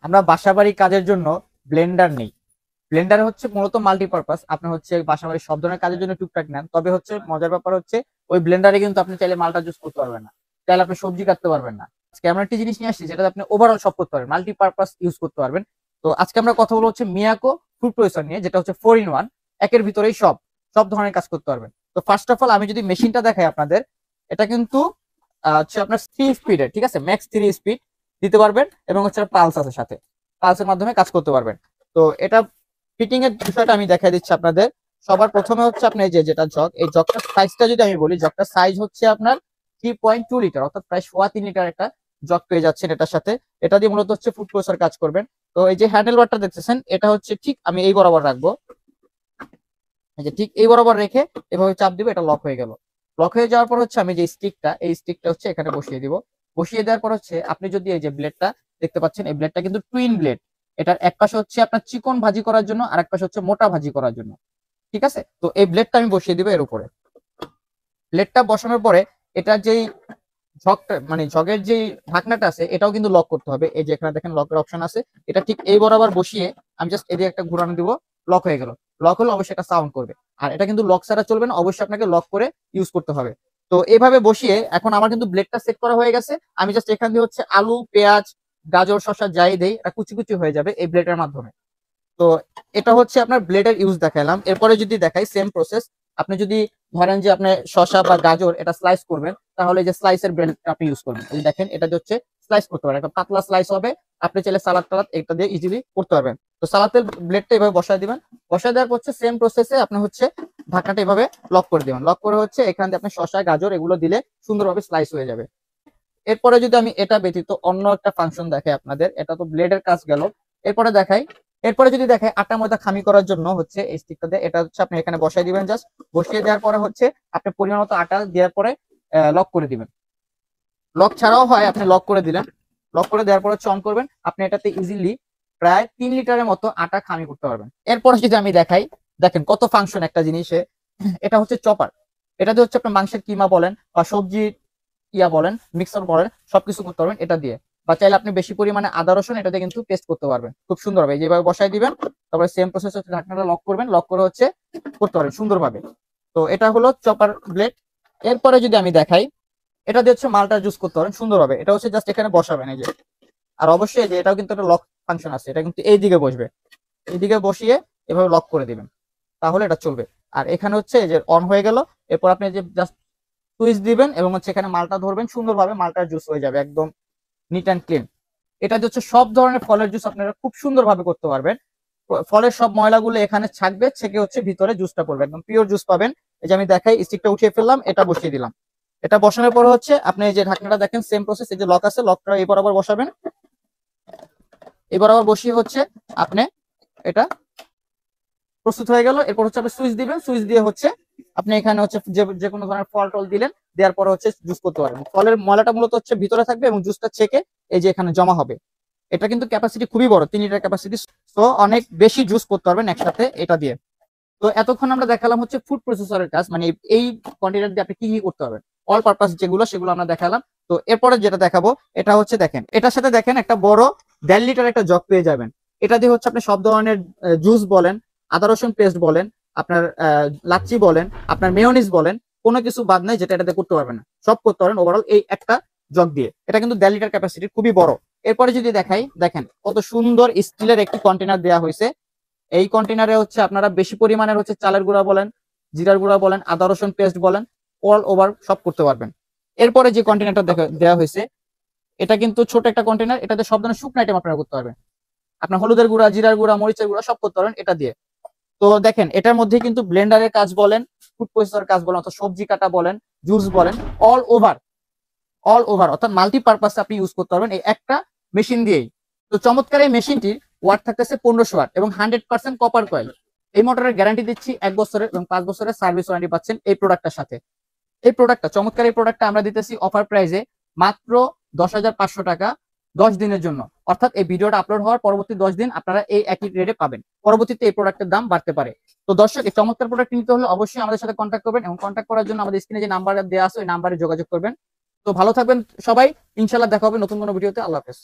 আমরা বাসাবাড়ি কাজের জন্য ব্লেন্ডার নেই। ব্লেন্ডার হচ্ছে মূলত মাল্টিপারপাস, আপনি হচ্ছে বাসাবাড়ির সব ধরনের কাজের জন্য টুকটাক নেন। তবে হচ্ছে মজার ব্যাপার হচ্ছে ওই ব্লেন্ডারে কিন্তু আপনি চাইলে মালটা জুস করতে পারবেন না, চাইলে আপনি সবজি কাটতে পারবেন না। আজকে আমরা একটা জিনিস নিয়ে আসছি যেটা আপনি ওভারঅল সব করতে পারবেন, মাল্টিপারপাস ইউজ করতে পারবেন। তো আজকে আমরা কথা বলবো হচ্ছে মিয়াকো ফুড প্রসেসর নিয়ে, যেটা হচ্ছে 4 in 1, একের ভিতরেই সব সব ধরনের কাজ করতে পারবেন। তো ফার্স্ট অফ অল আমি যদি মেশিনটা দেখাই আপনাদের, এটা কিন্তু হচ্ছে আপনার 3 স্পিডের, ঠিক আছে, ম্যাক্স 3 স্পিড দিতে পারবেন এবং হচ্ছে পালস আছে সাথে, পালসের মাধ্যমে কাজ করতে পারবেন। তো এটা ফিটিং এর বিষয়টা আমি দেখাই দিচ্ছি আপনাদের। সবার প্রথমে হচ্ছে আপনি এই যে যেটা জগ, এই জগটার সাইজটা যদি আমি বলি, জগটার সাইজ হচ্ছে আপনার 3.2 লিটার, অর্থাৎ প্রায় 3.25 লিটার একটা জগ পেয়ে যাচ্ছেন এটার সাথে। এটা দিয়ে মূলত হচ্ছে ফুড প্রসেসর কাজ করবেন। তো এই যে হ্যান্ডেল বারটা দেখতেছেন, এটা হচ্ছে ঠিক আমি এই বরাবর রাখবো, এই যে ঠিক এই বরাবর রেখে এভাবে চাপ দিব, এটা লক হয়ে গেল। লক হয়ে যাওয়ার পর হচ্ছে আমি যে স্টিকটা, এই স্টিকটা হচ্ছে এখানে বসিয়ে দিব। বসিয়ে দেওয়ার পর হচ্ছে আপনি যদি এই যে ব্লেডটা দেখতে পাচ্ছেন, এই ব্লেডটা কিন্তু টুইন ব্লেড। এটার এক পাশে হচ্ছে আপনার চিকন ভাজি করার জন্য, আর এক পাশে হচ্ছে মোটা ভাজি করার জন্য, ঠিক আছে। তো এই ব্লেডটা আমি বসিয়ে দিব এর উপরে। ব্লেডটা বসানোর পরে এটার যেই ঝকটা মানে ঝগের যে ঢাকনাটা আছে, এটাও কিন্তু লক করতে হবে। এই যে এখানে দেখেন লকের অপশন আছে, এটা ঠিক এই বরাবর বসিয়ে আমি জাস্ট এদিকে একটা ঘুরানো দিব, লক হয়ে গেল। লক হলে অবশ্যই এটা সাউন্ড করবে, আর এটা কিন্তু লক ছাড়া চলবে না, অবশ্যই আপনাকে লক করে ইউজ করতে হবে। তো এইভাবে বসিয়ে এখন আমার কিন্তু ব্লেডটা সেট করা হয়ে গেছে। আমি জাস্ট এখান দিয়ে হচ্ছে আলু, পেঁয়াজ, গাজর, শসা যাই দেই, এটা কুচি কুচি হয়ে যাবে এই ব্লেডের মাধ্যমে। তো এটা হচ্ছে আপনার ব্লেডের ইউজ দেখালাম। এরপরে যদি দেখাই সেম প্রসেস, আপনি যদি ধরেন যে আপনি শসা বা গাজর এটা স্লাইস করবেন, তাহলে যে স্লাইসের ব্লেড আপনি ইউজ করবেন। এই দেখেন এটা হচ্ছে স্লাইস করতে পারেন, একটা পাতলা স্লাইস হবে। আপনি চাইলে সালাদ টালাদ এটা দিয়ে ইজিলি করতে পারবেন। তো সালাদের ব্লেডটা এভাবে বসায় দিবেন। বসায় দেওয়ার পর হচ্ছে সেম প্রসেসে আপনি হচ্ছে ঢাকনাটা এভাবে লক করে দিবেন। লক করে হচ্ছে এখান দিয়ে আপনি শসা, গাজর এগুলো দিলে সুন্দরভাবে স্লাইস হয়ে যাবে। এরপরে যদি আমি এটা ব্যতীত অন্য একটা ফাংশন দেখাই আপনাদের, এটা তো ব্লেডের কাজ গেল। এরপরে দেখাই, এরপরে যদি দেখাই আটা ময়দা খামি করার জন্য হচ্ছে এই স্টিকটা দিয়ে, এটা হচ্ছে আপনি এখানে বসাই দিবেন। জাস্ট বসিয়ে দেওয়ার পরে হচ্ছে আপনি পরিমাণ মতো আটা দেওয়ার পরে লক করে দিবেন। লক ছাড়াও হয়, আপনি লক করে দিলেন। লক করে দেওয়ার পরে হচ্ছে অন করবেন, আপনি এটাতে ইজিলি প্রায় 3 লিটারের মতো আটা খামি করতে পারবেন। এরপরে যদি আমি দেখাই, দেখেন কত ফাংশন একটা জিনিসে। এটা হচ্ছে চপার, এটা দিয়ে হচ্ছে আপনার মাংসের কিমা বলেন বা সবজি ইয়া বলেন, মিক্সার বলেন, সবকিছু করতে পারবেন এটা দিয়ে। বা চাইলে আপনি বেশি পরিমাণে আদা রসুন এটা দিয়ে কিন্তু পেস্ট করতে পারবেন খুব সুন্দরভাবে। যেভাবে বসাই দিবেন, তারপরে সেম প্রসেস হচ্ছে ঢাকনাটা লক করবেন, লক করে হচ্ছে করতে পারবেন সুন্দরভাবে। তো এটা হলো চপার ব্লেড। এরপরে যদি আমি দেখাই, এটা দিয়ে হচ্ছে মালটা জুস করতে পারেন সুন্দরভাবে। এটা হচ্ছে জাস্ট এখানে বসাবেন এই যে, আর অবশ্যই এই যে এটাও কিন্তু একটা লক ফাংশন আছে, এটা কিন্তু এই দিকে বসবে, এইদিকে বসিয়ে এভাবে লক করে দিবেন, তাহলে এটা চলবে। আর এখানে হচ্ছে এই যে অন হয়ে গেল। এরপর আপনি যে জাস্ট সুইচ দিবেন এবং হচ্ছে এখানে মালটা ধরবেন, সুন্দরভাবে মালটার জুস হয়ে যাবে একদম নিট অ্যান্ড ক্লিন। এটা হচ্ছে সব ধরনের ফলের জুস আপনারা খুব সুন্দরভাবে করতে পারবেন। ফলের সব ময়লাগুলো এখানে ছাকবে, ছেকে হচ্ছে ভিতরে জুসটা পড়বে, একদম পিওর জুস পাবেন। এই যে আমি দেখাই, স্টিকটা উঠিয়ে ফেললাম, এটা বসিয়ে দিলাম। এটা বসানোর পর হচ্ছে আপনি এই যে ঢাকনাটা দেখেন সেম প্রসেস, এই যে লক আছে, লকটা এই বরাবর বসাবেন। এই বরাবর বসিয়ে হচ্ছে আপনি এটা প্রস্তুত হয়ে গেল। এরপর হচ্ছে আপনি সুইচ দিবেন, সুইচ দিয়ে হচ্ছে আপনি এখানে হচ্ছে যে কোনো ধরনের ফল টল দিলেন, দেওয়ার পর হচ্ছে জুস করতে পারবেন। ফলের ময়লাটা মূলত হচ্ছে ভিতরে থাকবে এবং জুসটা ছেঁকে এই যে এখানে জমা হবে। এটা কিন্তু ক্যাপাসিটি খুবই বড়, 3 লিটার ক্যাপাসিটি। তো অনেক বেশি জুস করতে পারবেন একসাথে এটা দিয়ে। তো এতক্ষণ আমরা দেখালাম হচ্ছে ফুড প্রসেসরের কাজ, মানে এই কন্টেনার দিয়ে আপনি কি কি করতে পারবেন, অল পারপাস যেগুলো সেগুলো আমরা দেখালাম। তো এরপরে যেটা দেখাবো, এটা হচ্ছে দেখেন, এটার সাথে দেখেন একটা বড় 1.5 লিটার একটা জগ পেয়ে যাবেন। এটা দিয়ে হচ্ছে আপনি সব ধরনের জুস বলেন, আদা রসুন পেস্ট বলেন, আপনার লাচ্ছি বলেন, আপনার মেয়োনিজ বলেন, কোনো কিছু বাদ নাই যেটা এটাতে করতে পারবেন না, সব করতে পারেন ওভারঅল এই একটা জগ দিয়ে। এটা কিন্তু 1.5 লিটার ক্যাপাসিটি, খুবই বড়। এরপরে যদি দেখাই, দেখেন কত সুন্দর স্টিলের একটি কন্টেনার দেওয়া হয়েছে। এই কন্টেনারে হচ্ছে আপনারা বেশি পরিমাণের হচ্ছে চালের গুঁড়া বলেন, জিরার গুঁড়া বলেন, আদা রসুন পেস্ট বলেন, অল ওভার সব করতে পারবেন। এরপরে যে কন্টেনারটা দেওয়া হয়েছে, এটা কিন্তু ছোট একটা কন্টেনার, এটাতে সব ধরনের শুকনো আইটেম আপনারা করতে পারবেন। আপনার হলুদের গুঁড়া, জিরার গুঁড়া, মরিচের গুঁড়া সব করতে পারবেন এটা দিয়ে। তো দেখেন এটার মধ্যে কিন্তু ব্লেন্ডারের কাজ বলেন, ফুড প্রসেসরের কাজ বলেন, অর্থাৎ সবজি কাটা বলেন, জুস বলেন, অল ওভার অল ওভার অর্থাৎ মাল্টিপারপাস আপনি ইউজ করতে পারবেন এই একটা মেশিন দিয়েই। তো চমৎকার এই মেশিনটির ওয়াট থাকতেছে 1500 ওয়াট এবং 100% কপার কয়েল। এই মোটরের গ্যারান্টি দিচ্ছি 1 বছরের এবং 5 বছরের সার্ভিস ওয়ারেন্টি পাচ্ছেন এই প্রোডাক্টটার সাথে। এই প্রোডাক্টটা চমৎকার, এই প্রোডাক্টটা আমরা দিতেছি অফার প্রাইসে মাত্র 10,500 টাকা 10 দিনের জন্য। অর্থাৎ এই ভিডিওটা আপলোড হওয়ার পরবর্তী 10 দিন আপনারা এই একই রেটে পাবেন, পরবর্তীতে এই প্রোডাক্টের দাম বাড়তে পারে। তো দর্শক, এই চমৎকার প্রোডাক্ট নিতে হলে অবশ্যই আমাদের সাথে কন্ট্যাক্ট করবেন এবং কন্ট্যাক্ট করার জন্য আমাদের স্ক্রিনে যে নাম্বার দেওয়া আছে ওই নাম্বারে যোগাযোগ করবেন। তো ভালো থাকবেন সবাই, ইনশাল্লাহ দেখা হবে নতুন কোনো ভিডিওতে। আল্লাহ হাফেজ।